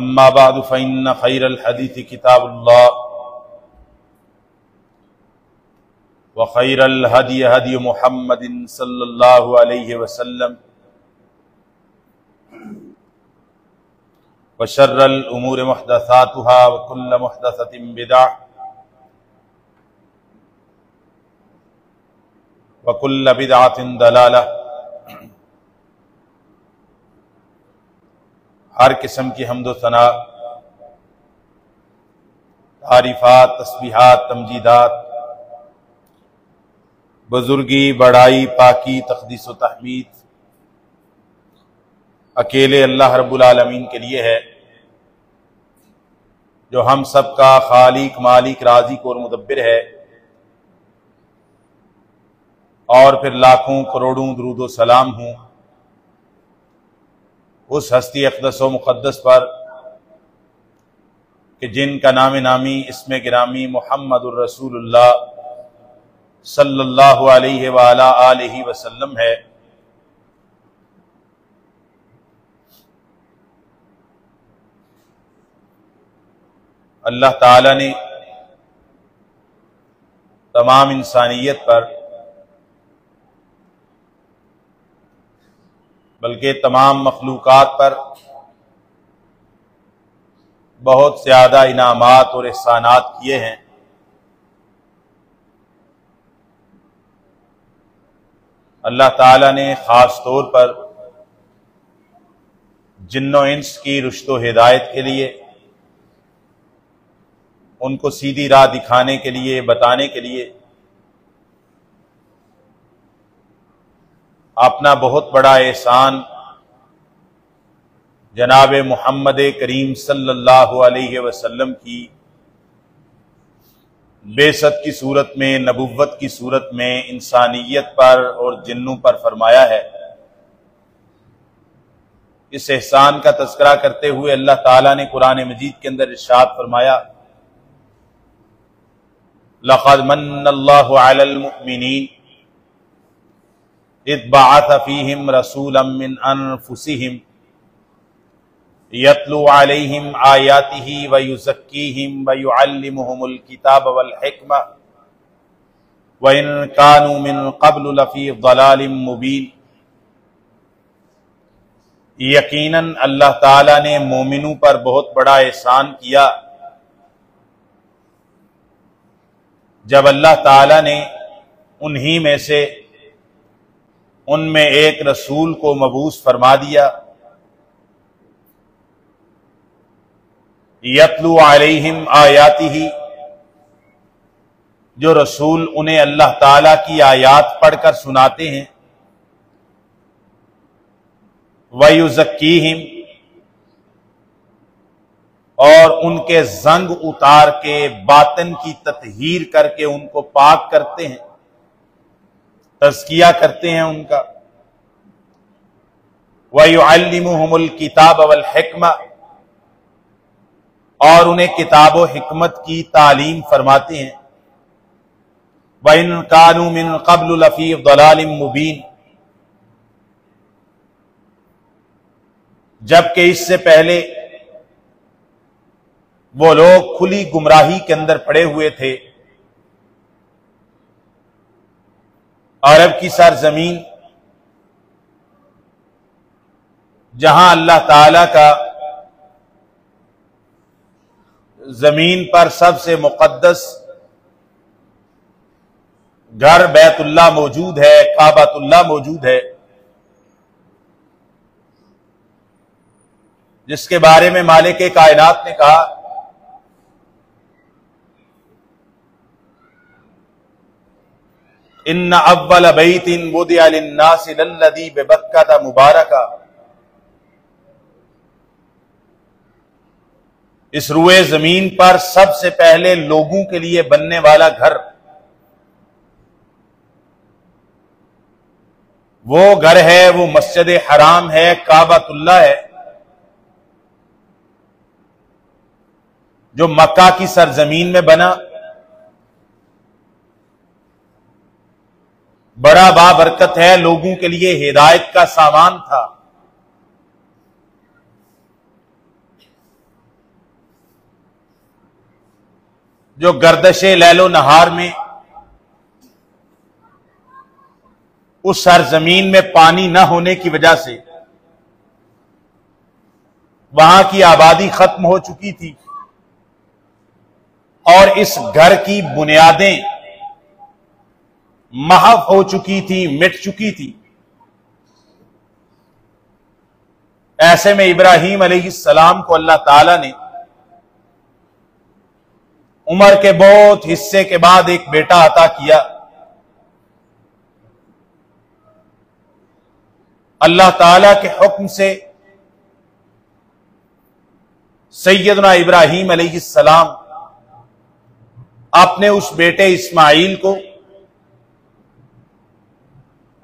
अम्मा बाद फ़इन्न खैरल हदीस किताबुल्लाह व खैरल हदी हदी मुहम्मदिन सल्लल्लाहु अलैहि वसल्लम व शर्रल उमूर मुहदसातुहा व कुल्ल मुहदसतिन बिदअह व कुल्ल बिदअतिन दलालह। हर किस्म की हम्दो सना, तारीफ़ात, तस्बीहात, तमजीदात, बुजुर्गी, बड़ाई, पाकी, तक़दीस व तहमीद अकेले अल्लाह रब्बुल आलमीन के लिए है, जो हम सब का खालिक, मालिक, राज़िक और मुदब्बिर है। और फिर लाखों करोड़ों दुरूद व सलाम हूँ उस हस्ती अक़दस व मुक़द्दस पर कि जिनका नाम नामी इसमें गिरामी मुहम्मदुर रसूलुल्लाह सल्लल्लाहु अलैहि व अला आलिहि वसल्लम है। अल्लाह ताला ने तमाम इंसानियत पर, बल्कि तमाम मखलूकात पर बहुत ज़्यादा इनामात और एहसानात किए हैं। अल्लाह ताला ने ख़ास तौर पर जिन्नो इंस की रुश्तो हिदायत के लिए, उनको सीधी राह दिखाने के लिए, बताने के लिए अपना बहुत बड़ा एहसान जनाब मुहम्मद करीम सल्लल्लाहु अलैहि वसल्लम की बेसत की सूरत में, नबुव्वत की सूरत में इंसानियत पर और जिन्नों पर फरमाया है। इस एहसान का तज़किरा करते हुए अल्लाह ताला ने कुरान मजीद के अंदर इरशाद फरमाया, लक़द मन्नल्लाहु अलल मुअमिनीन इज़ बअथ फ़ीहिम रसूलन मिन अनफुसिहिम यत्लू अलैहिम आयातिही व युज़क्कीहिम व युअल्लिमुहुमुल किताब वल हिक्मा व इन कानू मिन क़ब्लु लफ़ी ज़लालिम मुबीन। यकीनन अल्लाह ताला ने मोमिनों पर बहुत बड़ा एहसान किया जब अल्लाह ताला ने उन्हीं में से उनमें एक रसूल को मबूस फरमा दिया, यत्लू अलैहिम आयातिही, जो रसूल उन्हें अल्लाह ताला की आयात पढ़कर सुनाते हैं, वयुज़क्कीहिम, और उनके जंग उतार के बातन की ततहीर करके उनको पाक करते हैं, तज़किया करते हैं उनका। वयुअल्लिमुहुमुल किताब वल हिक्मा, और उन्हें किताब व हिकमत की तालीम फरमाते हैं। व इन कानू मिन क़ब्लु लफ़ी ज़लालिम मुबीन, जबकि इससे पहले वो लोग खुली गुमराही के अंदर पड़े हुए थे। अरब की सरजमीन, जहां अल्लाह ताला का जमीन पर सबसे मुकद्दस घर बैतुल्लाह मौजूद है, काबतुल्लाह मौजूद है, जिसके बारे में मालिक कायनात ने कहा, इन्ना अव्वल बैतिन वुदिअ लिन्नासि लल्लज़ी बिबक्कता मुबारका, इस रुए जमीन पर सबसे पहले लोगों के लिए बनने वाला घर वो घर है, वो मस्जिद हराम है, काबतुल्लाह है, जो मक्का की सरजमीन में बना, बड़ा बाबरकत है, लोगों के लिए हिदायत का सामान था। जो गर्दशे लैलो नहार में उस सरजमीन में पानी न होने की वजह से वहां की आबादी खत्म हो चुकी थी और इस घर की बुनियादें महव हो चुकी थी, मिट चुकी थी। ऐसे में इब्राहीम अलैहिस्सलाम को अल्लाह ताला ने उम्र के बहुत हिस्से के बाद एक बेटा अता किया। अल्लाह ताला के हुक्म से सैयदना इब्राहीम अलैहिस्सलाम अपने उस बेटे इस्माइल को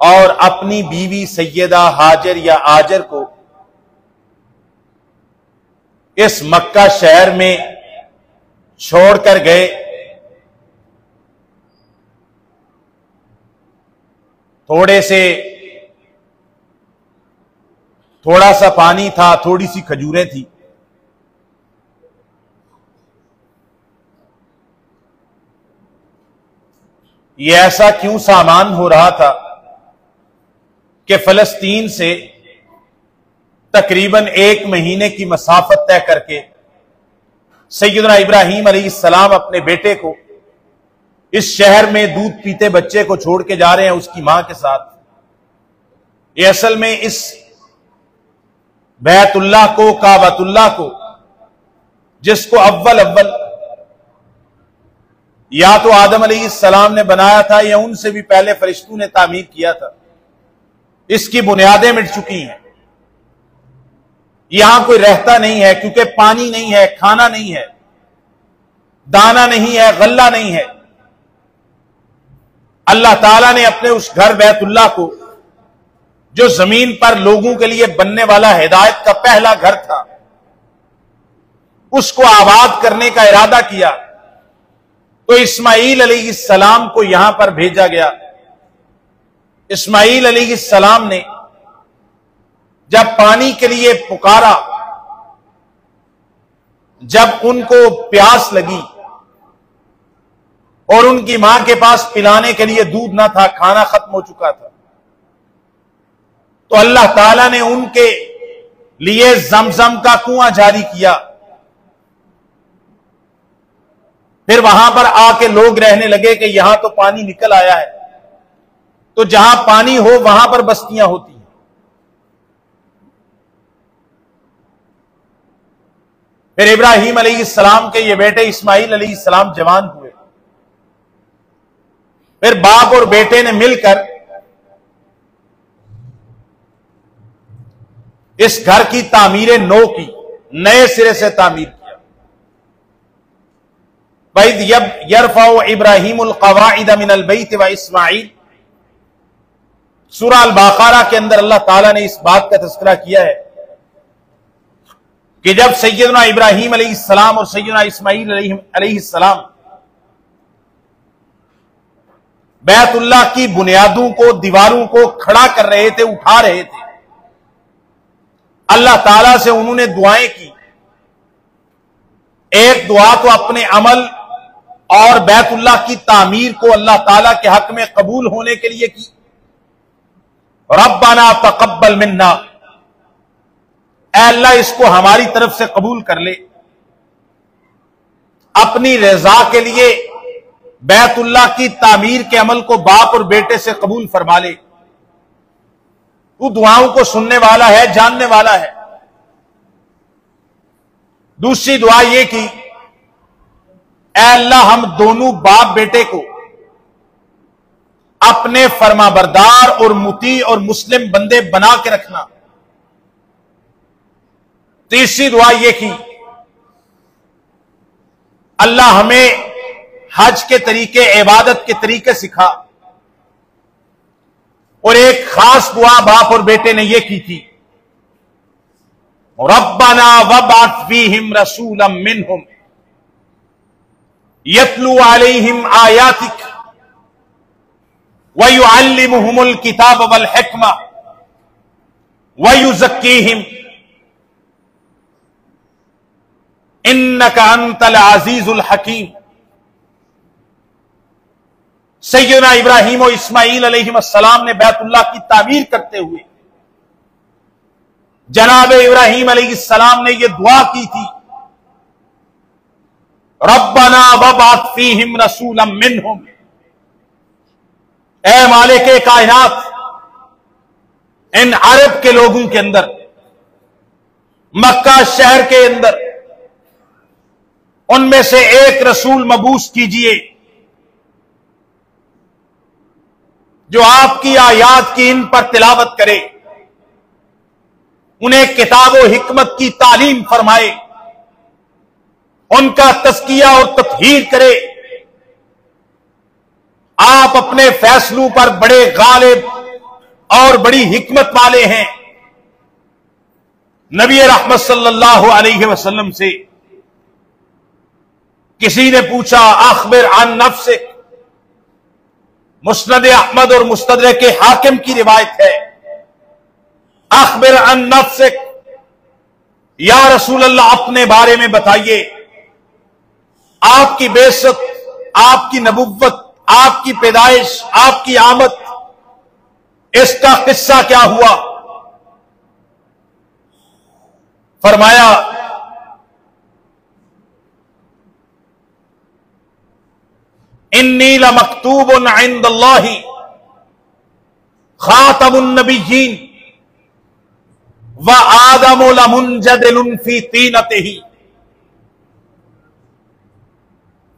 और अपनी बीवी सैयदा हाजर या आजर को इस मक्का शहर में छोड़कर गए। थोड़ा सा पानी था, थोड़ी सी खजूरें थी। ये ऐसा क्यों सामान हो रहा था कि फलस्तीन से तकरीबन 1 महीने की मसाफत तय करके सैयदना इब्राहीम अलैहिस्सलाम अपने बेटे को इस शहर में दूध पीते बच्चे को छोड़ के जा रहे हैं उसकी मां के साथ। ये असल में इस बैतुल्लाह को, काबतुल्लाह को, जिसको अव्वल या तो आदम अलैहिस्सलाम ने बनाया था या उनसे भी पहले फरिश्तों ने तामीर किया था, इसकी बुनियादें मिट चुकी हैं। यहां कोई रहता नहीं है क्योंकि पानी नहीं है, खाना नहीं है, दाना नहीं है, गल्ला नहीं है। अल्लाह ताला ने अपने उस घर बैतुल्लाह को, जो जमीन पर लोगों के लिए बनने वाला हिदायत का पहला घर था, उसको आबाद करने का इरादा किया तो इस्माइल अलैहिस्सलाम को यहां पर भेजा गया। इस्माइल अलैहिस्सलाम ने जब पानी के लिए पुकारा, जब उनको प्यास लगी और उनकी मां के पास पिलाने के लिए दूध ना था, खाना खत्म हो चुका था, तो अल्लाह ताला ने उनके लिए जमजम का कुआं जारी किया। फिर वहां पर आके लोग रहने लगे कि यहां तो पानी निकल आया है, तो जहां पानी हो वहां पर बस्तियां होती हैं। फिर इब्राहीम अलैहिस्सलाम के ये बेटे इस्माइल अलैहिस्सलाम जवान हुए। फिर बाप और बेटे ने मिलकर इस घर की तामीर नौ की, नए सिरे से तामीर किया। वैद यरफाउ इब्राहीमुल क़वाइद मिनल बैत व इस्माइल, सूरह अल-बक़रा के अंदर अल्लाह ताला ने इस बात का तज़किरा किया है कि जब सैयदना इब्राहीम अलैहिस्सलाम और सैयदना इस्माइल अलैहिस्सलाम बैतुल्लाह की बुनियादों को, दीवारों को खड़ा कर रहे थे, उठा रहे थे, अल्लाह ताला से उन्होंने दुआएं की। एक दुआ तो अपने अमल और बैतुल्लाह की तामीर को अल्लाह ताला के हक में कबूल होने के लिए की, रब्बाना तक़ब्बल मिन्ना, ऐ अल्लाह इसको हमारी तरफ से कबूल कर ले। अपनी रजा के लिए बैतुल्लाह की तामीर के अमल को बाप और बेटे से कबूल फरमा ले। तू दुआओं को सुनने वाला है, जानने वाला है। दूसरी दुआ यह की, ऐ अल्लाह हम दोनों बाप बेटे को अपने फरमाबरदार और मुती और मुस्लिम बंदे बना के रखना। तीसरी दुआ यह की, अल्लाह हमें हज के तरीके, इबादत के तरीके सिखा। और एक खास दुआ बाप और बेटे ने यह की थी, रब्बना वबअथ फीहिम रसूलन मिनहुम, यतलू अलैहिम आयातिक व युअल्लिमुहुमुल किताब वल हिकमा व युज़क्कीहिम इन्नका अंतल अजीजुल हकीम। सैयदना इब्राहीम और इस्माईल अलैहिस्सलाम ने बैतुल्लाह की तामीर करते हुए जनाब इब्राहीम अलैहिस्सलाम ने यह दुआ की थी, रब्बना वबअथ फीहिम रसूलन मिनहुम, ए मालिके कायनात, इन अरब के लोगों के अंदर, मक्का शहर के अंदर उनमें से एक रसूल मबूस कीजिए जो आपकी आयात की इन पर तिलावत करे, उन्हें किताब और हिकमत की तालीम फरमाए, उनका तज़किया और तत्हीर करे। आप अपने फैसलों पर बड़े गालिब और बड़ी हिकमत वाले हैं। नबी रहमत सल्लल्लाहु अलैहि वसल्लम से किसी ने पूछा, अखबिर अन नफ्सिक, मुस्नद अहमद और मुस्तदरक के हाकिम की रिवायत है, अखबिर अन नफ्सिक, या रसूल अल्लाह अपने बारे में बताइए, आपकी बेइज्जत, आपकी नबुव्वत, आपकी पैदाइश, आपकी आमद, इसका किस्सा क्या हुआ? फरमाया, इन्नी लमक्तूबुन इंदल्लाहि खातमुन नबिय्यीन व आदमु लमुंजदिलुन फी तीनतिही।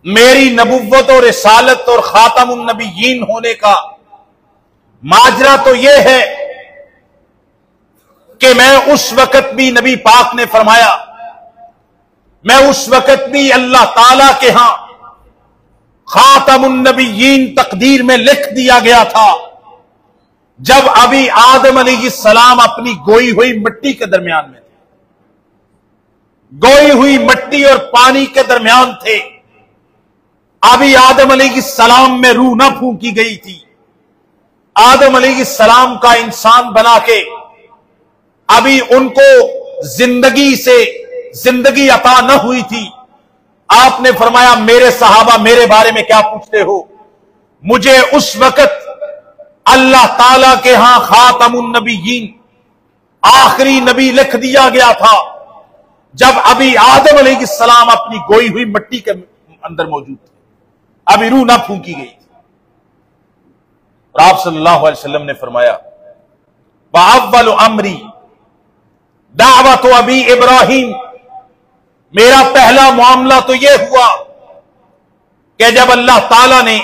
मेरी नबुव्वत और रिसालत और खातमुन नबिय्यीन होने का माजरा तो यह है कि मैं उस वक्त भी, नबी पाक ने फरमाया, मैं उस वक्त भी अल्लाह ताला के यहां खातमुन नबिय्यीन तकदीर में लिख दिया गया था, जब अभी आदम अलैहिस्सलाम अपनी गोई हुई मिट्टी के दरमियान में थे, गोई हुई मिट्टी और पानी के दरमियान थे। अभी आदम अलैहिस्सलाम में रूह न फूंकी गई थी। आदम अलैहिस्सलाम का इंसान बना के अभी उनको जिंदगी से जिंदगी अता न हुई थी। आपने फरमाया, मेरे सहाबा मेरे बारे में क्या पूछते हो? मुझे उस वक्त अल्लाह ताला के यहां खातमुन नबिय्यीन, आखिरी नबी लिख दिया गया था, जब अभी आदम अलैहिस्सलाम अपनी गोई हुई मिट्टी के अंदर मौजूद थे, अभी रूह ना फूंकी गई थी। और आप सल्लल्लाहु अलैहि वसल्लम ने फरमाया, वअव्वलु अमरी दावत अबी इब्राहीम, मेरा पहला मामला तो यह हुआ कि जब अल्लाह ताला ने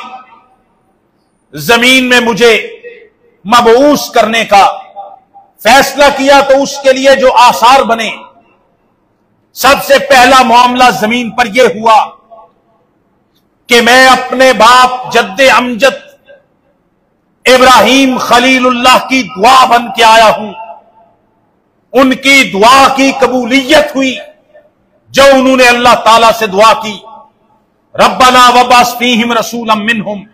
जमीन में मुझे मबऊस करने का फैसला किया, तो उसके लिए जो आसार बने, सबसे पहला मामला जमीन पर यह हुआ कि मैं अपने बाप जद्दे अमजद इब्राहीम खलीलुल्लाह की दुआ बन के आया हूं। उनकी दुआ की कबूलियत हुई जो उन्होंने अल्लाह ताला से दुआ की, रब्बना वबअस फीहिम रसूलन मिनहुम,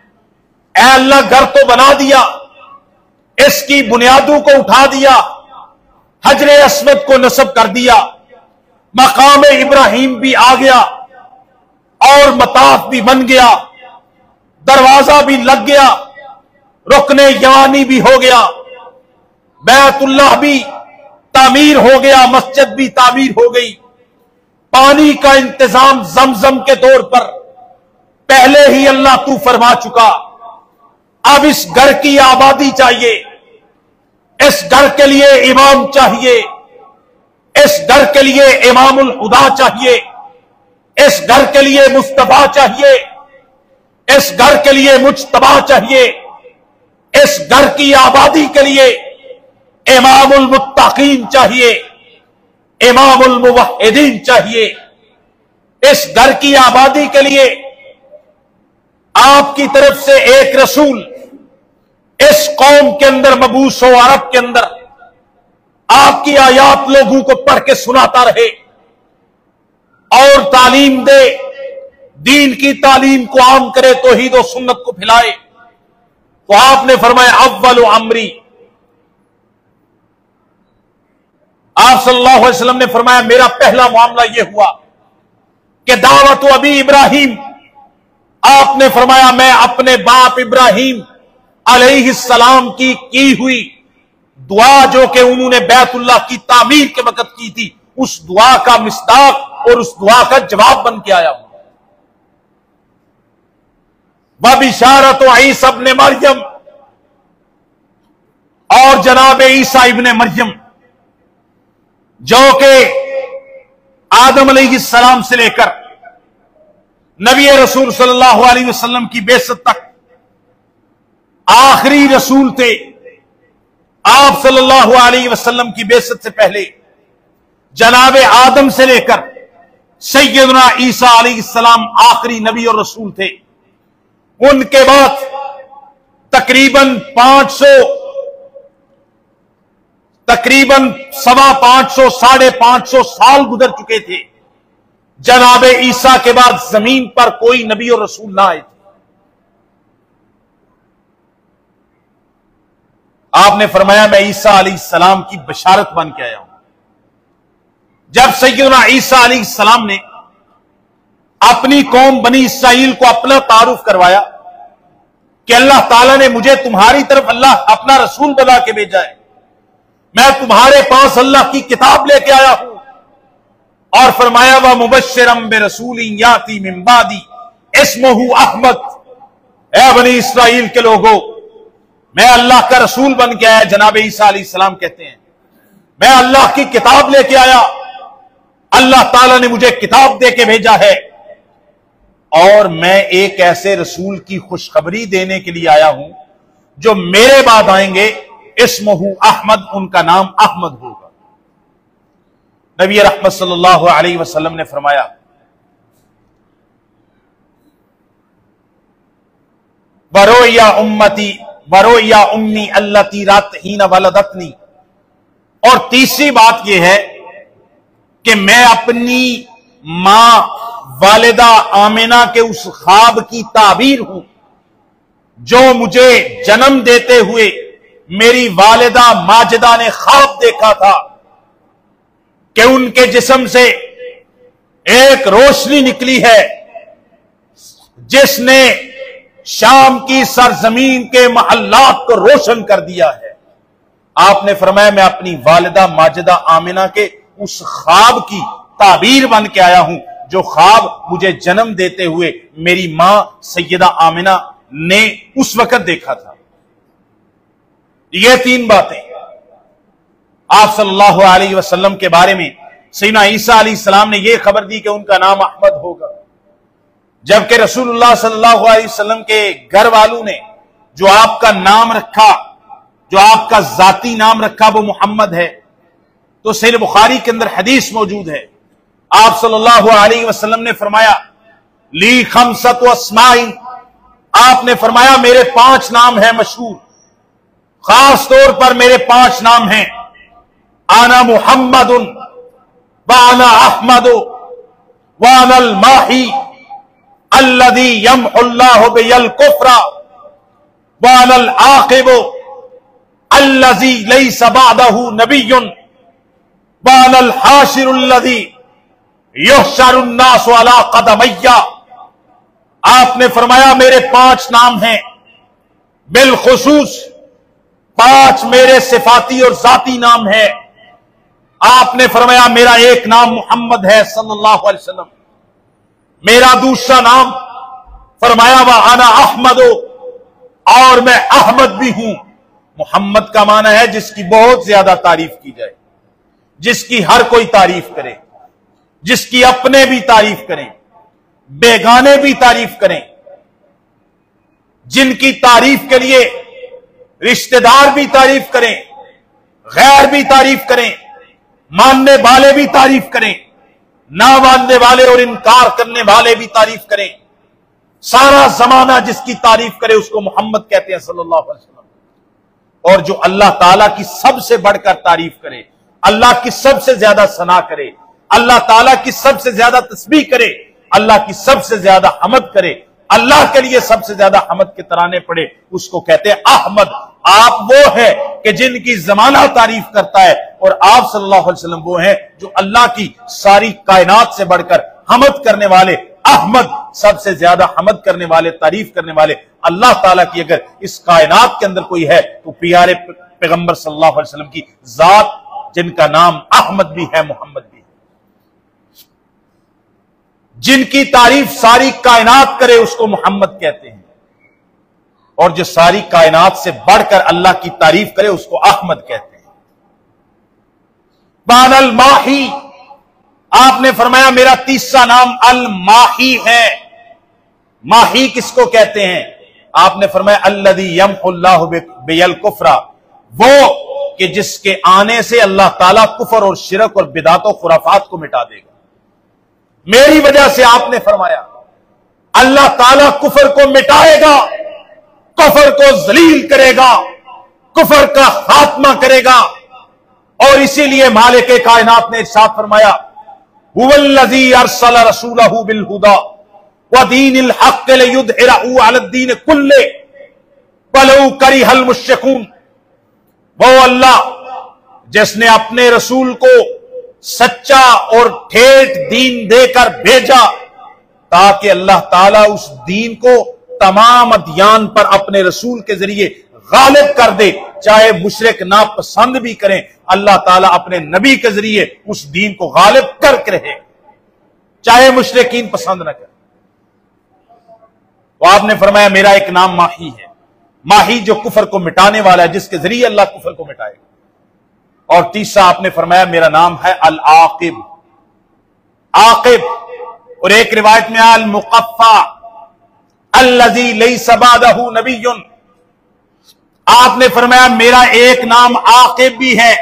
ऐ अल्लाह घर तो बना दिया, इसकी बुनियादों को उठा दिया, हजरे अस्वद को नस्ब कर दिया, मकाम इब्राहीम भी आ गया और मताफ भी बन गया, दरवाजा भी लग गया, रुकने यमानी भी हो गया, बैतुल्लाह भी तामीर हो गया, मस्जिद भी तामीर हो गई, पानी का इंतजाम जमजम के तौर पर पहले ही अल्लाह तू फरमा चुका। अब इस घर की आबादी चाहिए, इस घर के लिए इमाम चाहिए, इस घर के लिए इमामुल हुदा चाहिए, इस घर के लिए मुस्तफा चाहिए, इस घर के लिए मुज्तबा चाहिए, इस घर की आबादी के लिए इमामुल मुत्तकीन चाहिए, इमामुल मुवहिदीन चाहिए। इस घर की आबादी के लिए आपकी तरफ से एक रसूल इस कौम के अंदर मबूस हो, अरब के अंदर आपकी आयात लोगों को पढ़ के सुनाता रहे और तालीम दे, दीन की तालीम को आम करे, तौहीद और सुन्नत को फैलाए। तो आपने फरमाया अव्वल अमरी, आप सल्लल्लाहु अलैहि वसल्लम ने फरमाया मेरा पहला मामला यह हुआ कि दावत अबी इब्राहिम, आपने फरमाया मैं अपने बाप इब्राहिम अलैहिस्सलाम की हुई दुआ जो कि उन्होंने बैतुल्लाह की तामीर के वक्त की थी, उस दुआ का मिस्दाक और उस दुआ का जवाब बन के आया हूं। व बिशारत ईसा इब्न मरियम, और जनाब ईसा इब्न मरियम जो कि आदम अलैहिस्सलाम से लेकर नबी रसूल सल्लल्लाहु अलैहि वसल्लम की बेइज्जत तक आखिरी रसूल थे। आप सल्लल्लाहु अलैहि वसल्लम की बेइज्जत से पहले जनाब आदम से लेकर सैयदना ईसा अलैहिस्सलाम आखिरी नबी और रसूल थे। उनके बाद तकरीबन 550 550 साल गुजर चुके थे। जनाब ईसा के बाद जमीन पर कोई नबी और रसूल ना आए थे। आपने फरमाया मैं ईसा अलैहिस्सलाम की बशारत बन के आया हूं। जब सैयदना ईसा अलैहिस्सलाम ने अपनी कौम बनी इसराइल को अपना तारुफ करवाया कि अल्लाह ताला ने मुझे तुम्हारी तरफ अल्लाह अपना रसूल बना के भेजा है, मैं तुम्हारे पास अल्लाह की किताब लेके आया हूं, और फरमाया व मुबश्शिरम बिरसूलिन याती मिन बादी इस्मुहु अहमद, ऐ बनी इसराइल के लोगों, मैं अल्लाह का रसूल बन के आया। जनाब ईसा अलैहिस्सलाम कहते हैं मैं अल्लाह की किताब लेके आया, अल्लाह ताला ने मुझे किताब दे के भेजा है, और मैं एक ऐसे रसूल की खुशखबरी देने के लिए आया हूं जो मेरे बाद आएंगे, इस्मुहु अहमद, उनका नाम अहमद होगा। नबी रहमत सल्लल्लाहु अलैहि वसल्लम ने फरमाया बरोया उम्मती बरोया उम्मी अल्लती रातहीना वलदतनी, और तीसरी बात यह है कि मैं अपनी मां वालिदा आमिना के उस ख्वाब की ताबीर हूं जो मुझे जन्म देते हुए मेरी वालिदा माजिदा ने ख्वाब देखा था कि उनके जिस्म से एक रोशनी निकली है जिसने शाम की सरजमीन के महल्लात को रोशन कर दिया है। आपने फरमाया मैं अपनी वालिदा माजिदा आमिना के उस ख्वाब की ताबीर बन के आया हूं जो ख्वाब मुझे जन्म देते हुए मेरी मां सैयदा आमिना ने उस वक्त देखा था। ये तीन बातें आप सल्लल्लाहु अलैहि वसल्लम के बारे में सैयदना ईसा अलैहिस्सलाम ने यह खबर दी कि उनका नाम अहमद होगा, जबकि रसूलुल्लाह सल्लल्लाहु अलैहि वसल्लम के घर वालों ने जो आपका नाम रखा, जो आपका जाती नाम रखा वो मोहम्मद है। तो सहीह बुखारी के अंदर हदीस मौजूद है, आप सल्लल्लाहु अलैहि वसल्लम ने फरमाया ली खमसतु अस्माइन, आपने फरमाया मेरे 5 नाम हैं मशहूर, खास तौर पर मेरे 5 नाम हैं, आना मुहम्मदुन व आना अहमदु व अनल माही अल्लज़ी यमहुल्लाहु बियल कुफ्रा व अनल आक़िबु अल्लज़ी लैसा बअदहु नबिय्युन व अनल हाशिरुल्लज़ी युहशरुन नासु अला क़दमैया। आपने फरमाया मेरे 5 नाम हैं, बिलखुसूस 5 मेरे सिफाती और जाती नाम है। आपने फरमाया मेरा एक नाम मोहम्मद है सल्लल्लाहु अलैहि वसल्लम, मेरा दूसरा नाम फरमाया व आना अहमद, और मैं अहमद भी हूं। मोहम्मद का माना है जिसकी बहुत ज्यादा तारीफ की जाए, जिसकी हर कोई तारीफ करे, जिसकी अपने भी तारीफ करें, बेगाने भी तारीफ करें, जिनकी तारीफ के लिए रिश्तेदार भी तारीफ करें, गैर भी तारीफ करें, मानने वाले भी तारीफ करें, ना मानने वाले और इनकार करने वाले भी तारीफ करें। सारा जमाना जिसकी तारीफ करे उसको मोहम्मद कहते हैं सल्लल्लाहु अलैहि वसल्लम। और जो अल्लाह ताला की सबसे बढ़कर तारीफ करे, अल्लाह की सबसे ज्यादा सना करे, अल्लाह ताला की सबसे ज्यादा तस्बीह करे, अल्लाह की सबसे ज्यादा हमद करे, अल्लाह के लिए सबसे ज्यादा हमद के तराने पड़े, उसको कहते हैं अहमद। आप वो है कि जिनकी जमाना तारीफ करता है, और आप सल्लल्लाहु अलैहि वसल्लम वो हैं जो अल्लाह की सारी कायनात से बढ़कर हमद करने वाले, अहमद, सबसे ज्यादा हमद करने वाले, तारीफ करने वाले अल्लाह ताला की अगर इस कायनात के अंदर कोई है तो प्यारे पैगंबर सल्लल्लाहु अलैहि वसल्लम की जात, जिनका नाम अहमद भी है, मोहम्मद भी है, जिनकी तारीफ सारी कायनात करे उसको मोहम्मद कहते हैं, और जो सारी कायनात से बढ़कर अल्लाह की तारीफ करे उसको अहमद कहते हैं। बानल माही, आपने फरमाया मेरा तीसरा नाम अल माही है। माही किसको कहते हैं? आपने फरमाया अल्लज़ी यमहुल्लाहु बियल कुफ्रा, वो कि जिसके आने से अल्लाह ताला कुफर और शिरक और बिदात और खुराफात को मिटा देगा। मेरी वजह से आपने फरमाया अल्लाह ताला कुफर को मिटाएगा, कुफर को जलील करेगा, कुफर का खात्मा करेगा। और इसीलिए मालिक कायनात ने इरशाद फरमाया हुवल्लज़ी अरसला रसूलहु बिल हुदा व दीनिल हक़्क़ लियुज़हिरहु अलद्दीन कुल्लिहि वलौ करिहल मुश्रिकून। वो अल्लाह जिसने अपने रसूल को सच्चा और ठेठ दीन देकर भेजा ताकि अल्लाह ताला उस दीन को तमाम अदियान पर अपने रसूल के जरिए गालिब कर दे, चाहे मुशरिक नापसंद भी करें, अल्लाह ताला अपने नबी के जरिए उस दीन को गालिब करके रहे, चाहे मुशरिकीन पसंद न करें। तो आपने फरमाया मेरा एक नाम माही है, माही जो कुफर को मिटाने वाला है, जिसके जरिए अल्लाह कुफर को मिटाएगा। और तीसरा आपने फरमाया मेरा नाम है अल आकिब, आकिब। और एक रिवायत में अल मुकफ्फा अल्लज़ी लैसा बादहु नबियुन, आपने फरमाया मेरा एक नाम आकिब भी है।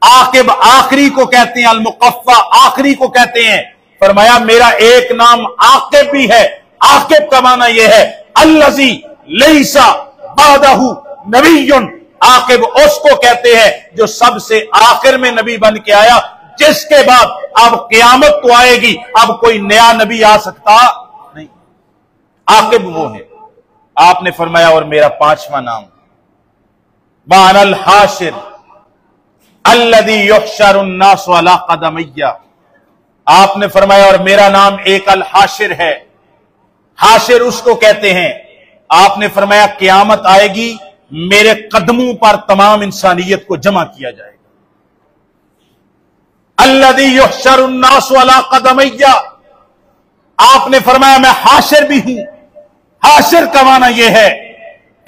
आकिब आखिरी को कहते हैं, अल मुकफ्फा आखिरी को कहते हैं। फरमाया मेरा एक नाम आकिब भी है। आकिब का माना यह है अल्लज़ी लैसा बादहु नबियुन, आकिब उसको कहते हैं जो सबसे आखिर में नबी बन के आया, जिसके बाद अब क़यामत तो आएगी, अब कोई नया नबी आ सकता नहीं। आकिब वो है। आपने फरमाया और मेरा पांचवा नाम वानल हाशिर अल्लज़ी युहशरुन नास अला क़दमैया, आपने फरमाया और मेरा नाम एक अल हाशिर है। हाशिर उसको कहते हैं, आपने फरमाया क़यामत आएगी, मेरे कदमों पर तमाम इंसानियत को जमा किया जाएगा। अल्लज़ी युहशरुन नास अला क़दमैया, आपने फरमाया मैं हाशिर भी हूं। हाशिर का माना यह है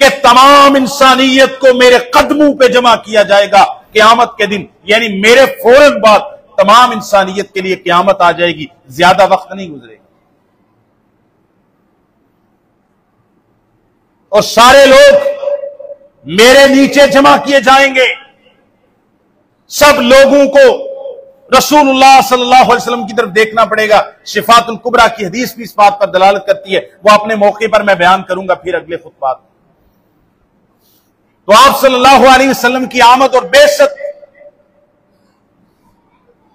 कि तमाम इंसानियत को मेरे कदमों पे जमा किया जाएगा क़यामत के दिन, यानी मेरे फौरन बाद तमाम इंसानियत के लिए क़यामत आ जाएगी, ज्यादा वक्त नहीं गुजरेगा। और सारे लोग मेरे नीचे जमा किए जाएंगे। सब लोगों को रसूलुल्लाह सल्लल्लाहु अलैहि वसल्लम की तरफ देखना पड़ेगा। शिफातुल कुबरा की हदीस भी इस बात पर दलालत करती है, वो अपने मौके पर मैं बयान करूंगा फिर अगले खुतबा। तो आप सल्लल्लाहु अलैहि वसल्लम की आमद और बेशत,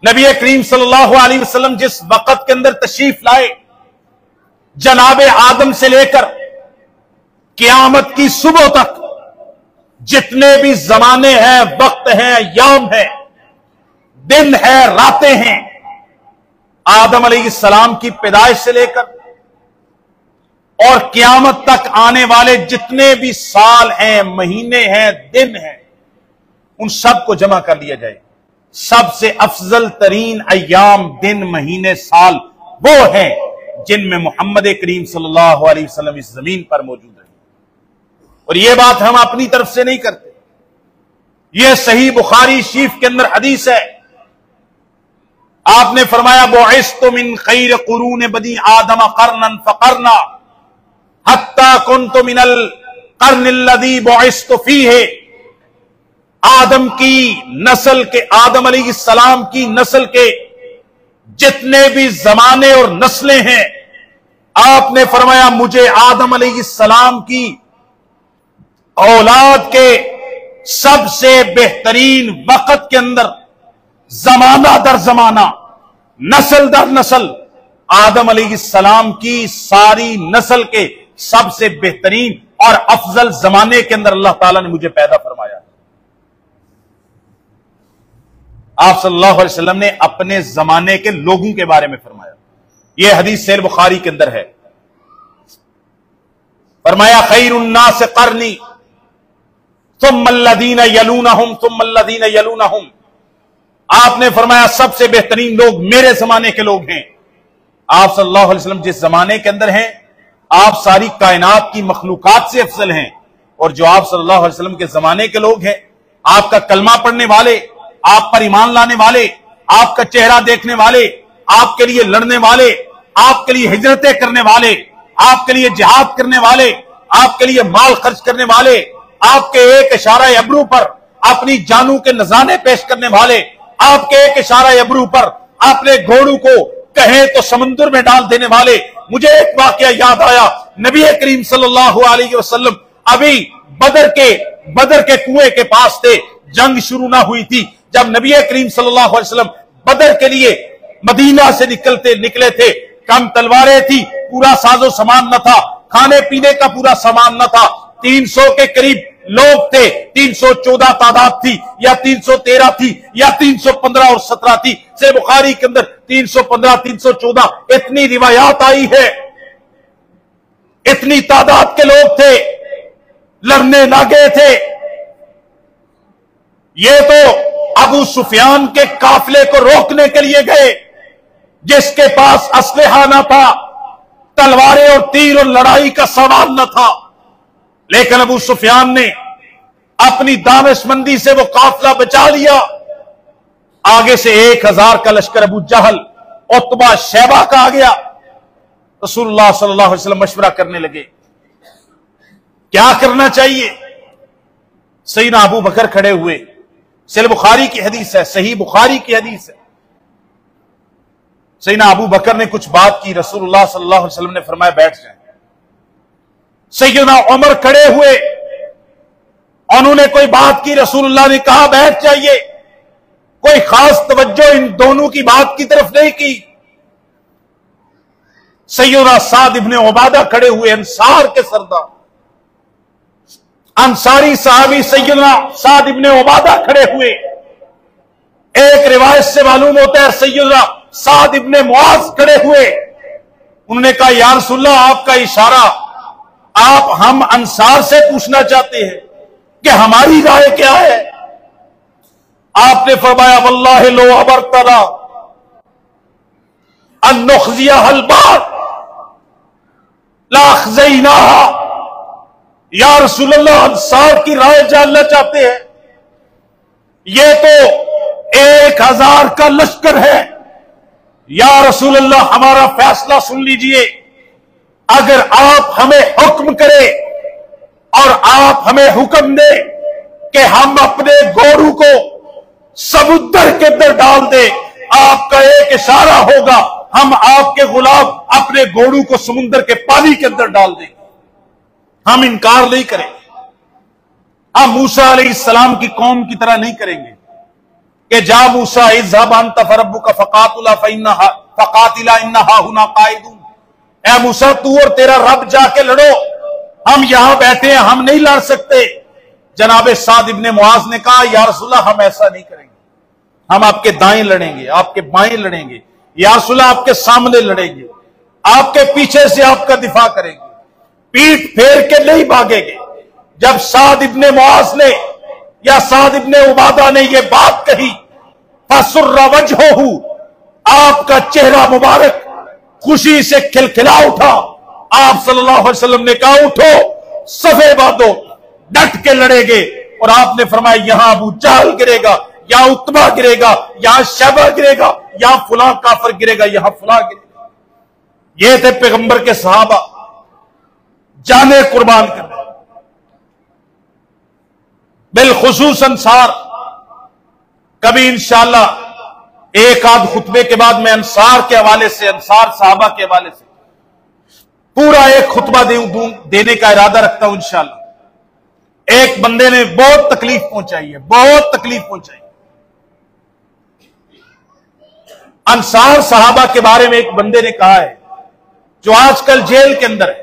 नबी करीम सल्लल्लाहु अलैहि वसल्लम जिस वक़्त के अंदर तशरीफ लाए, जनाबे आदम से लेकर क़यामत की सुबह तक जितने भी जमाने हैं, वक्त हैं, याम है, दिन है, रातें हैं, आदम अलैहिस्सलाम की पैदाइश से लेकर और क़यामत तक आने वाले जितने भी साल हैं, महीने हैं, दिन हैं, उन सब को जमा कर लिया जाए। सबसे अफजल तरीन अय्याम, दिन, महीने, साल वो हैं जिनमें मोहम्मद करीम सल्लल्लाहु अलैहि वसल्लम इस जमीन पर मौजूद रहे। और यह बात हम अपनी तरफ से नहीं करते, यह सही बुखारी शरीफ के अंदर हदीस है। आपने फरमाया बुइस्तु मिन खैर कुरून बनी आदम कर्नन फकरना हत्ता कुन्तु मिनल कर्निल्लज़ी बुइस्तु फीहि, आदम की नस्ल के, आदम अलैहिस्सलाम की नस्ल के जितने भी जमाने और नस्लें हैं, आपने फरमाया मुझे आदम अलैहिस्सलाम की औलाद के सबसे बेहतरीन वक्त के अंदर जमाना दर जमाना, नस्ल दर नस्ल आदम अलैहिस्सलाम की सारी नस्ल के सबसे बेहतरीन और अफजल जमाने के अंदर अल्लाह ताला ने मुझे पैदा फरमाया। आप सल्लल्लाहु अलैहि वसल्लम ने अपने जमाने के लोगों के बारे में फरमाया। यह हदीस सहीह बुखारी के अंदर है। फरमाया खैरुन्नास करनी सुम्मल्लज़ीना यलूनहुम सुम्मल्लज़ीना यलूनहुम। आपने फरमाया सबसे बेहतरीन लोग मेरे जमाने के लोग हैं। आप सल्लल्लाहु अलैहि वसल्लम जिस जमाने के अंदर हैं, आप सारी कायनात की मखलूकात से अफजल हैं। और जो आप सल्लल्लाहु अलैहि वसल्लम के जमाने के लोग हैं, आपका कलमा पढ़ने वाले, आप पर ईमान लाने वाले, आपका चेहरा देखने वाले, आपके लिए लड़ने वाले, आपके लिए हिजरतें करने वाले, आपके लिए जिहाद करने वाले, आपके लिए माल खर्च करने वाले, आपके एक इशारा अबरू पर अपनी जानू के नजाने पेश करने वाले, आपके एक इशारा अबरू पर अपने घोड़ों को कहे तो समुद्र में डाल देने वाले। मुझे एक वाकया याद आया, नबी करीम सल्लल्लाहु अलैहि वसल्लम अभी बदर के कुएं के पास थे, जंग शुरू ना हुई थी। जब नबी करीम सल्लल्लाहु अलैहि वसल्लम बदर के लिए मदीना से निकले थे, कम तलवारें थी, पूरा साजो सामान न था, खाने पीने का पूरा सामान न था। 300 के करीब लोग थे, 314 तादाद थी या 313 थी या 315 और 17 थी। से बुखारी के अंदर 315 314 इतनी रिवायात आई है। इतनी तादाद के लोग थे, लड़ने ना गए थे। ये तो अबू सुफियान के काफिले को रोकने के लिए गए, जिसके पास असलहा न था, तलवारें और तीर और लड़ाई का सामान न था। लेकिन अबू सुफियान ने अपनी दानिशमंदी से वो काफिला बचा लिया। आगे से 1000 का लश्कर अबू जहल, उतबा, शैबा का आ गया। रसूलुल्लाह सल्लल्लाहु अलैहि वसल्लम मशवरा करने लगे, क्या करना चाहिए। सईदना अबू बकर खड़े हुए। सहीह बुखारी की हदीस है, सही बुखारी की हदीस है। सईदना अबू बकर ने कुछ बात की, रसूलुल्लाह सल्लल्लाहु अलैहि वसल्लम ने फरमाया बैठ जाए। सैयदना उमर खड़े हुए, उन्होंने कोई बात की, रसूलुल्लाह ने कहा बैठ जाइए। कोई खास तवज्जो इन दोनों की बात की तरफ नहीं की। सैयदना साद इब्ने उबादा खड़े हुए, अंसार के सरदार, अंसारी साहबी सैयदना साद इब्ने उबादा खड़े हुए। एक रिवायत से मालूम होता है सैयदना साद इब्ने मुआज खड़े हुए। उन्होंने कहा या रसूलल्लाह, आपका इशारा, आप हम अंसार से पूछना चाहते हैं कि हमारी राय क्या है। आपने फरमाया वल्लाहि लो अबरतला अन्नुखजिया हलबार लाखज़ैनाहा। या रसूलल्लाह, अंसार की राय जानना चाहते हैं। ये तो 1000 का लश्कर है। या रसूलल्लाह, हमारा फैसला सुन लीजिए। अगर आप हमें हुक्म करें और आप हमें हुक्म दें कि हम अपने घोड़ों को समुद्र के अंदर डाल दें, आपका एक इशारा होगा, हम आपके गुलाम अपने घोड़ों को समुद्र के पानी के अंदर डाल देंगे। हम इनकार नहीं करेंगे। हम मूसा अलैहिस्सलाम की कौम की तरह नहीं करेंगे कि जा मूसा इज़हब अंता फरब्बुका फकातिला इन्ना हाहुना काइदून। ऐ मूसा, तू और तेरा रब जाके लड़ो, हम यहां बैठे हैं, हम नहीं लड़ सकते। जनाबे साद इब्ने मुआज ने कहा या रसूलल्लाह, हम ऐसा नहीं करेंगे, हम आपके दाएं लड़ेंगे, आपके बाएं लड़ेंगे, या रसूलल्लाह आपके सामने लड़ेंगे, आपके पीछे से आपका दिफा करेंगे, पीठ फेर के नहीं भागेंगे। जब साद इब्ने मुआज ने या साद इब्ने उबादा ने यह बात कही, फसुर्रा वजहुहु, आपका चेहरा मुबारक खुशी से खिलखिला उठा। आप सल्लल्लाहु अलैहि वसल्लम ने कहा उठो, सफे बांधो, डट के लड़ेंगे। और आपने फरमाया यहां अबू जहल गिरेगा, यहां उतबा गिरेगा, यहां शैबा गिरेगा, यहां फुला काफिर गिरेगा, यहां फुला गिरेगा। ये थे पैगंबर के सहाबा, जाने कुर्बान करने। बिलखुसूस अंसार। कभी इंशाअल्लाह एक आध खुतबे के बाद मैं अंसार के हवाले से, अंसार साहबा के हवाले से पूरा एक खुतबा देने का इरादा रखता हूं इंशाअल्लाह। एक बंदे ने बहुत तकलीफ पहुंचाई है, बहुत तकलीफ पहुंचाई। अंसार सहाबा के बारे में एक बंदे ने कहा है, जो आजकल जेल के अंदर है,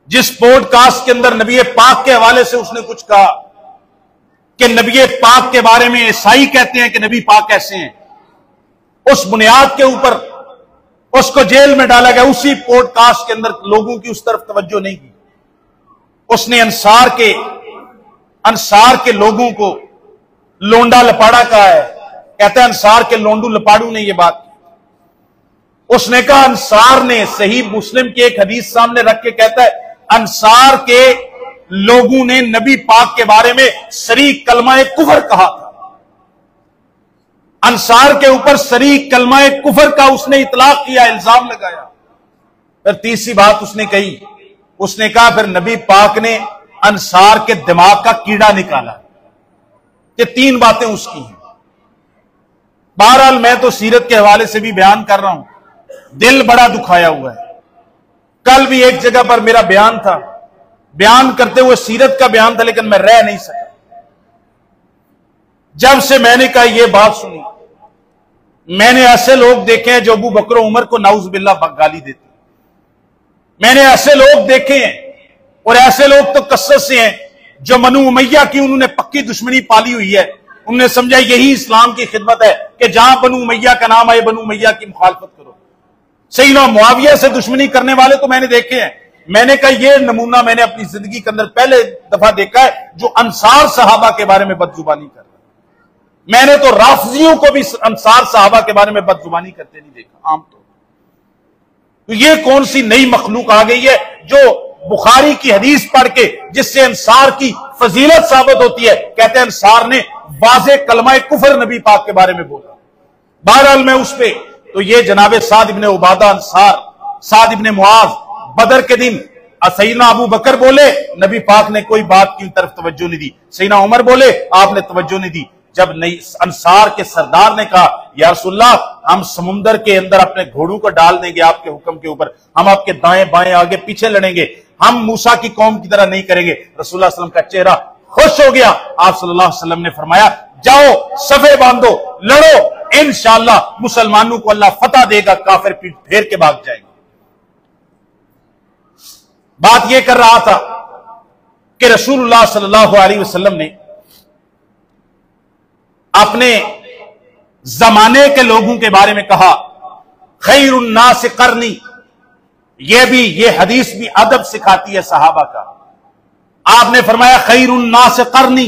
जिस पॉडकास्ट के अंदर नबी पाक के हवाले से उसने कुछ कहा कि नबी पाक के बारे में ईसाई कहते हैं कि नबी पाक ऐसे हैं, उस बुनियाद के ऊपर उसको जेल में डाला गया। उसी पॉडकास्ट के अंदर लोगों की उस तरफ तवज्जो नहीं की। उसने अंसार के लोगों को लोंडा लपाड़ा कहा है। कहता है अंसार के लोंडू लपाड़ू ने यह बात की। उसने कहा अंसार ने, सही मुस्लिम की एक हदीस सामने रख के कहता है अंसार के लोगों ने नबी पाक के बारे में शरीक कलमा कुफर कहा था। अंसार के ऊपर शरीक कलमा कुफर का उसने इतलाक किया, इल्जाम लगाया। फिर तीसरी बात उसने कही, उसने कहा फिर नबी पाक ने अंसार के दिमाग का कीड़ा निकाला। ये 3 बातें उसकी हैं। बहरहाल मैं तो सीरत के हवाले से भी बयान कर रहा हूं, दिल बड़ा दुखाया हुआ है। कल भी एक जगह पर मेरा बयान था, बयान करते हुए सीरत का बयान था, लेकिन मैं रह नहीं सका। जब से मैंने कहा यह बात सुनी, मैंने ऐसे लोग देखे हैं जो अबू बकर उमर को नाउज़ बिल्लाह गाली देते। मैंने ऐसे लोग देखे हैं, और ऐसे लोग तो कसरत से हैं, जो बनु उमैया की उन्होंने पक्की दुश्मनी पाली हुई है। उन्होंने समझा यही इस्लाम की खिदमत है कि जहां बनु उमैया का नाम आए बनु उमैया की मुखालफत करो। सैयदना मुआविया से दुश्मनी करने वाले तो मैंने देखे हैं। मैंने कहा यह नमूना मैंने अपनी जिंदगी के अंदर पहले दफा देखा है जो अंसार सहाबा के बारे में बदजुबानी कर रहा है। मैंने तो राफजियों को भी अंसार सहाबा के बारे में बदजुबानी करते नहीं देखा आमतौर। तो ये कौन सी नई मखलूक आ गई है जो बुखारी की हदीस पढ़ के जिससे अंसार की फजीलत साबित होती है, कहते हैं अंसार ने वाज़े कलमा कुफर नबी पाक के बारे में बोला। बहरहाल मैं उस पे तो ये जनाबे साद इब्ने उबादा अंसार, साद इब्ने मुआज, बदर के दिन सैयदना अबू बकर बोले, नबी पाक ने कोई बात की तरफ तवज्जो नहीं दी। सैयदना उमर बोले, आपने तवज्जो नहीं दी। जब नई अंसार के सरदार ने कहा या रसूलल्लाह हम समुंदर के अंदर अपने घोड़ों को डाल देंगे आपके हुक्म के ऊपर, हम आपके दाएं बाएं आगे पीछे लड़ेंगे, हम मूसा की कौम की तरह नहीं करेंगे। रसूलुल्लाह सल्लल्लाहु अलैहि वसल्लम का चेहरा खुश हो गया। आप सल्लल्लाहु अलैहि वसल्लम ने फरमाया जाओ सफे बांधो, लड़ो, इंशाअल्लाह मुसलमानों को अल्लाह फतह देगा, काफिर पीठ फेर के भाग जाएंगे। बात यह कर रहा था कि रसूलुल्लाह सल्लल्लाहु अलैहि वसल्लम ने अपने जमाने के लोगों के बारे में कहा खैरुन नास करनी। ये हदीस भी अदब सिखाती है सहाबा का। आपने फरमाया खैरुन नास करनी,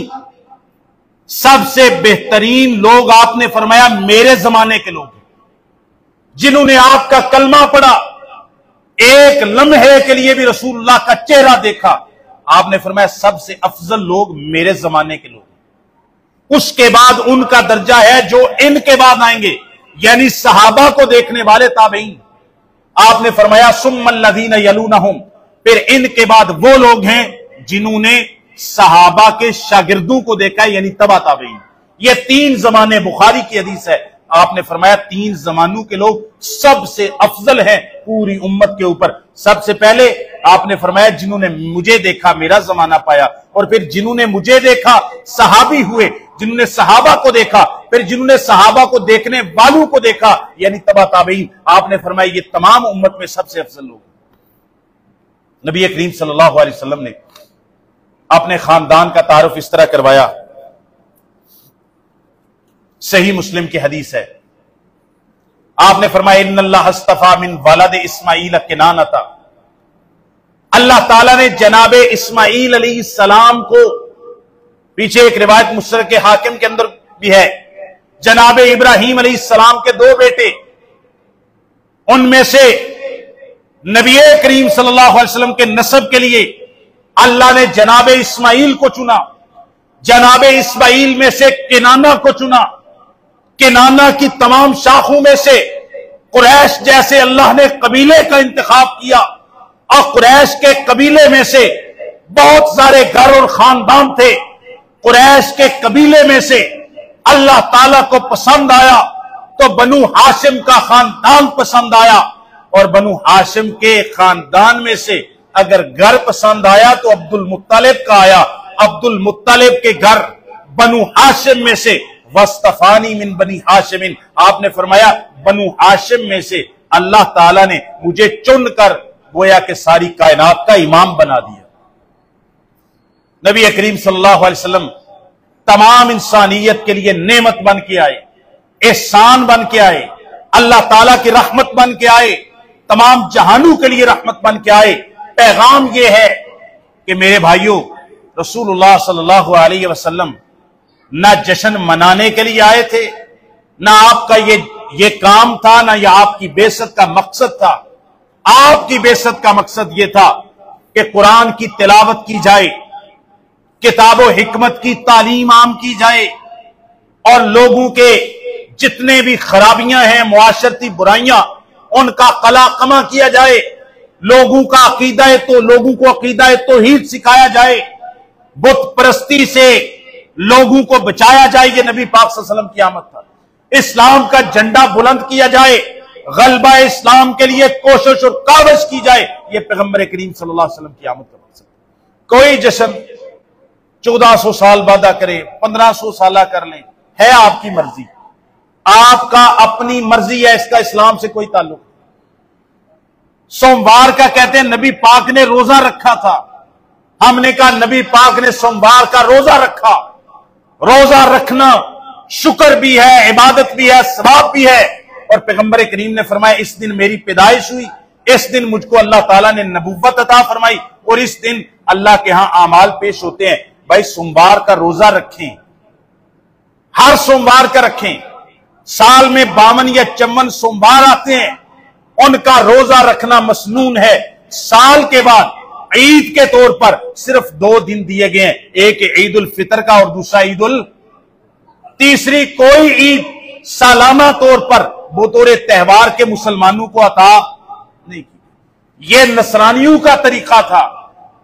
सबसे बेहतरीन लोग आपने फरमाया मेरे जमाने के लोग हैं, जिन्होंने आपका कलमा पढ़ा, एक लम्हे के लिए भी रसूलुल्लाह का चेहरा देखा। आपने फरमाया सबसे अफजल लोग मेरे जमाने के लोग। उसके बाद उनका दर्जा है जो इनके बाद आएंगे, यानी सहाबा को देखने वाले ताबईन। आपने फरमाया सुम्मल्लज़ीना यलूनहुम, फिर इनके बाद वो लोग हैं जिन्होंने सहाबा के शागिर्दों को देखा है, यानी तबा ताबईन। ये 3 जमाने, बुखारी की हदीस है। आपने फरमाया 3 जमानों के लोग सबसे अफजल हैं पूरी उम्मत के ऊपर। सबसे पहले आपने फरमाया जिन्होंने मुझे देखा, मेरा जमाना पाया, और फिर जिन्होंने मुझे देखा सहाबी हुए, जिन्होंने सहाबा को देखा, फिर जिन्होंने सहाबा को देखने वालों को देखा, यानी तबा ताबईन। आपने फरमाया ये तमाम उम्मत में सबसे अफजल लोग। नबी करीम सल्लल्लाहु अलैहि वसल्लम ने अपने खानदान का तारुफ इस तरह करवाया। सही मुस्लिम की हदीस है। आपने फरमाया इन्नल्लाह अस्तफा मिन वलद इस्माईल किनानता, अल्लाह ताला ने जनाबे इस्माईल अलैहिस्सलाम को, पीछे एक रिवायत मुस्नद के हाकिम के अंदर भी है, जनाबे इब्राहिम अलैहिस्सलाम के 2 बेटे, उनमें से नबी करीम सल्लल्लाहु अलैहि वसल्लम के नस्ब के लिए अल्लाह ने जनाबे इस्माईल को चुना। जनाबे इस्माईल में से किनाना को चुना। किनाना की तमाम शाखों में से कुरैश जैसे अल्लाह ने कबीले का इंतखाब किया, और कुरैश के कबीले में से बहुत सारे घर और खानदान थे। कुरैश के कबीले में से अल्लाह ताला को पसंद आया तो बनु हाशिम का खानदान पसंद आया, और बनु हाशिम के खानदान में से अगर घर पसंद आया तो अब्दुल मुत्तलिब का आया। अब्दुल मुत्तलिब के घर बनु हाशिम में से वस्तफानी मिन बनी हाशिमिन, आपने फरमाया बनु हाशिम में से अल्लाह ताला ने मुझे चुनकर गोया के सारी कायनात का इमाम बना दिया। नबी करीम सल्लल्लाहु अलैहि वसल्लम तमाम इंसानियत के लिए नेमत बन के आए, एहसान बन के आए, अल्लाह ताला की रहमत बन के आए, तमाम जहानों के लिए रहमत बन के आए। पैगाम यह है कि मेरे भाइयों, रसूलुल्लाह सल्लल्लाहु अलैहि वसल्लम ना जश्न मनाने के लिए आए थे, ना आपका ये काम था, ना यह आपकी बेइज्जत का मकसद था। आपकी बेइज्जत का मकसद यह था कि कुरान की तिलावत की जाए, किताबो हिकमत की तालीम आम की जाए और लोगों के जितने भी खराबियां हैं, मुआशरती बुराइयां, उनका कला कमा किया जाए। लोगों को अकीदा तौहीद सिखाया जाए, बुत परस्ती से लोगों को बचाया जाए। ये नबी पाक सल्लल्लाहु अलैहि वसल्लम की आमद था। इस्लाम का झंडा बुलंद किया जाए, गलबा इस्लाम के लिए कोशिश और कावश की जाए। ये पैगंबर करीम सल्लल्लाहु अलैहि वसल्लम की आमद का मकसद। कोई जश्न 1400 साल वादा करे, 1500 साल कर लें, है आपकी मर्जी, आपका अपनी मर्जी है, इसका इस्लाम से कोई ताल्लुक। सोमवार का कहते हैं नबी पाक ने रोजा रखा था, हमने कहा नबी पाक ने सोमवार का रोजा रखा। रोजा रखना शुक्र भी है, इबादत भी है, सवाब भी है। और पैगंबर करीम ने फरमाया इस दिन मेरी पैदाइश हुई, इस दिन मुझको अल्लाह ताला ने नबूवत अता फरमाई और इस दिन अल्लाह के यहां आमाल पेश होते हैं। भाई सोमवार का रोजा रखें, हर सोमवार का रखें। साल में 52 या 54 सोमवार आते हैं, उनका रोजा रखना मसनून है। साल के बाद ईद के तौर पर सिर्फ 2 दिन दिए गए हैं, एक ईद उल फितर का और दूसरा ईद उल, तीसरी कोई ईद सालाना तौर पर बतौर त्यौहार के मुसलमानों को अता नहीं की। यह नसरानियों का तरीका था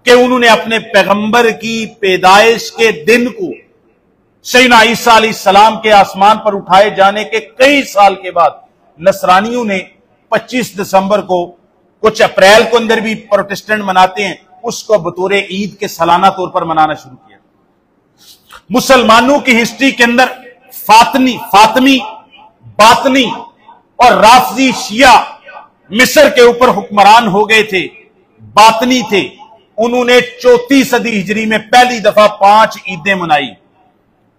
कि उन्होंने अपने पैगंबर की पैदाइश के दिन को सैयदना ईसा अलैहिस्सलाम के आसमान पर उठाए जाने के कई साल के बाद नसरानियों ने 25 दिसंबर को, कुछ अप्रैल को अंदर भी प्रोटेस्टेंट मनाते हैं, उसको बतौर ईद के सालाना तौर पर मनाना शुरू किया। मुसलमानों की हिस्ट्री के अंदर फातमी, बातनी और राफजी शिया मिस्र के ऊपर हुक्मरान हो गए थे। बातनी थे, उन्होंने 34 सदी हिजरी में पहली दफा 5 ईदें मनाई।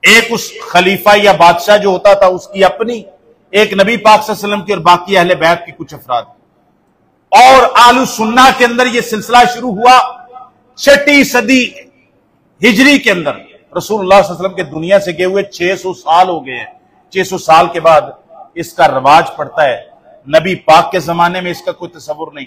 एक उस खलीफा या बादशाह जो होता था उसकी अपनी, एक नबी पाक सल्लल्लाहु अलैहि वसल्लम की और बाकी अहले बैत की कुछ अफराद। और आलू सुन्ना के अंदर यह सिलसिला शुरू हुआ 6ठी सदी हिजरी के अंदर। रसूलुल्लाह सल्लल्लाहु अलैहि वसल्लम के दुनिया से गए हुए 600 साल हो गए हैं। 600 साल के बाद इसका रवाज पड़ता है। नबी पाक के जमाने में इसका कोई तस्वुर नहीं,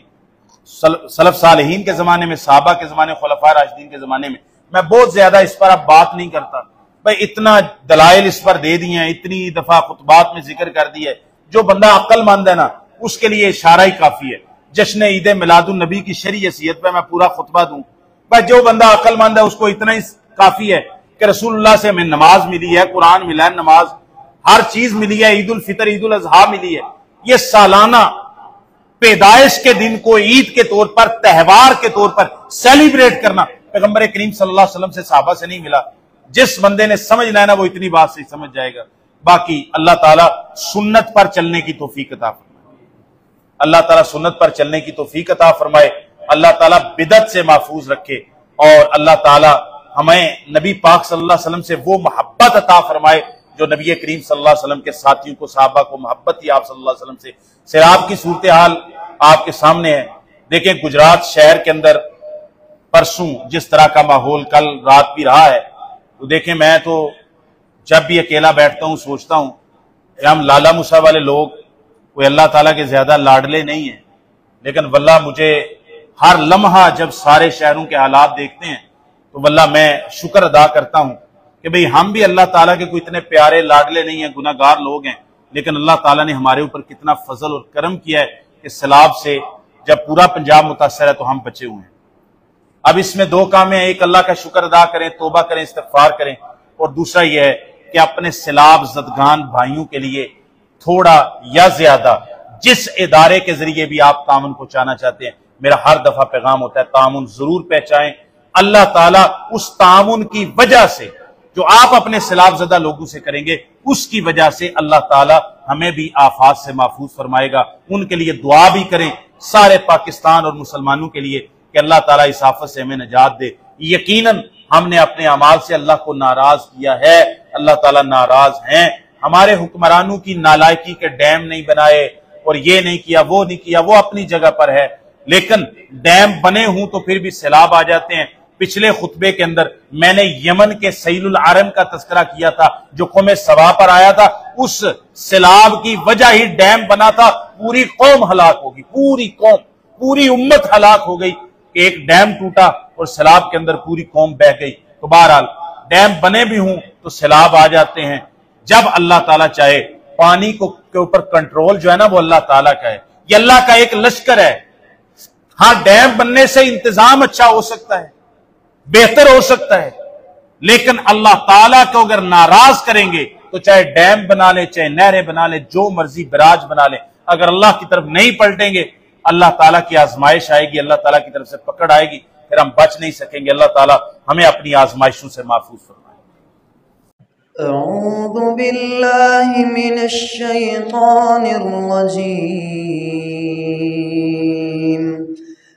सलफ सालिहीन के जमाने में, साहबा के जमाने, खुलफा राशिदीन के जमाने में। मैं बहुत ज्यादा इस पर अब बात नहीं करता भाई, इतना दलाइल इस पर दे दिए हैं, इतनी दफा खुतबात में जिक्र कर दिया है। जो बंदा अक्लमंद है ना, उसके लिए इशारा ही काफी है। जश्न ईद मिलादुन नबी की शरई हैसियत पे मैं पूरा खुतबा दूं, भाई जो बंदा अक्लमंद है उसको इतना ही काफी है कि रसूलुल्लाह से हमें नमाज मिली है, कुरान मिला है, नमाज हर चीज मिली है, ईद उल फितर, ईद उल अजहा मिली है। ये सालाना पैदाइश के दिन को ईद के तौर पर, त्यौहार के तौर पर सेलिब्रेट करना पैगंबर करीम सल्लल्लाहु अलैहि वसल्लम से साहबा से नहीं मिला। जिस बंदे ने समझना है ना, वो इतनी बात से समझ जाएगा। बाकी अल्लाह ताला सुन्नत पर चलने की तौफीक अता फरमाए, अल्लाह ताला सुन्नत पर चलने की तौफीक अता फरमाए, अल्लाह ताला बिदअत से महफूज रखे और अल्लाह ताला हमें नबी पाक सल्लल्लाहु अलैहि वसल्लम से वो मोहब्बत अता फरमाए जो नबी करीम सल्लल्लाहु अलैहि वसल्लम के साथियों को, साहबा को मोहब्बत थी आप सल्लल्लाहु अलैहि वसल्लम से। सैलाब की सूरत हाल आपके सामने है। देखें गुजरात शहर के अंदर परसों जिस तरह का माहौल कल रात भी रहा है, तो देखें मैं तो जब भी अकेला बैठता हूं सोचता हूं कि हम लाला मूसा वाले लोग कोई अल्लाह ताला के ज्यादा लाडले नहीं है, लेकिन वल्लाह मुझे हर लम्हा जब सारे शहरों के हालात देखते हैं तो वल्लाह मैं शुक्र अदा करता हूं कि भाई हम भी अल्लाह ताला के कोई इतने प्यारे लाडले नहीं है, गुनाहगार लोग हैं, लेकिन अल्लाह ताला ने हमारे ऊपर कितना फजल और करम किया है कि सैलाब से जब पूरा पंजाब मुतासर है तो हम बचे हुए हैं। अब इसमें 2 काम है, एक अल्लाह का शुक्र अदा करें, तौबा करें, इस्तिग़फ़ार करें, और दूसरा यह है कि अपने सैलाब ज़दगान भाइयों के लिए थोड़ा या ज्यादा जिस इदारे के जरिए भी आप तामुन पहुंचाना चाहते हैं, मेरा हर दफा पैगाम होता है तामुन जरूर पहुंचाएं। अल्लाह ताला उस तामुन की वजह से जो आप अपने सैलाब ज़दा लोगों से करेंगे, उसकी वजह से अल्लाह ताला हमें भी आफात से महफूज फरमाएगा। उनके लिए दुआ भी करें, सारे पाकिस्तान और मुसलमानों के लिए, कि अल्लाह ताला इस आफत से हमें निजात दे। यकीनन हमने अपने अमाल से अल्लाह को नाराज किया है, अल्लाह ताला नाराज हैं। हमारे हुक्मरानों की नालायकी के डैम नहीं बनाए और ये नहीं किया, वो नहीं किया, वो अपनी जगह पर है, लेकिन डैम बने हों तो फिर भी सैलाब आ जाते हैं। पिछले खुतबे के अंदर मैंने यमन के सैलुल आरम का तस्करा किया था, जो कौम सबा पर आया था। उस सैलाब की वजह ही डैम बना था, पूरी कौम हलाक होगी, पूरी कौम, पूरी उम्मत हलाक हो गई कि एक डैम टूटा और सैलाब के अंदर पूरी कौम बह गई। तो बहरहाल डैम बने भी हों तो सैलाब आ जाते हैं। जब अल्लाह ताला चाहे, पानी को के ऊपर कंट्रोल जो है ना वो अल्लाह ताला का है, ये अल्लाह का एक लश्कर है। हाँ, डैम बनने से इंतजाम अच्छा हो सकता है, बेहतर हो सकता है, लेकिन अल्लाह ताला को अगर नाराज करेंगे तो चाहे डैम बना ले, चाहे नहरें बना ले, जो मर्जी बराज बना ले, अगर अल्लाह की तरफ नहीं पलटेंगे, अल्लाह ताला की आजमाइश आएगी, अल्लाह ताला की तरफ से पकड़ आएगी, फिर हम बच नहीं सकेंगे। अल्लाह ताला हमें अपनी आजमाइशों से महफूज फरमाए। अऊज़ु बिल्लाहि मिनश शैतानिर रजीम।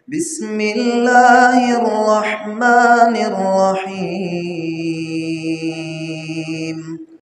बिस्मिल्लाहिर रहमानिर रहीम।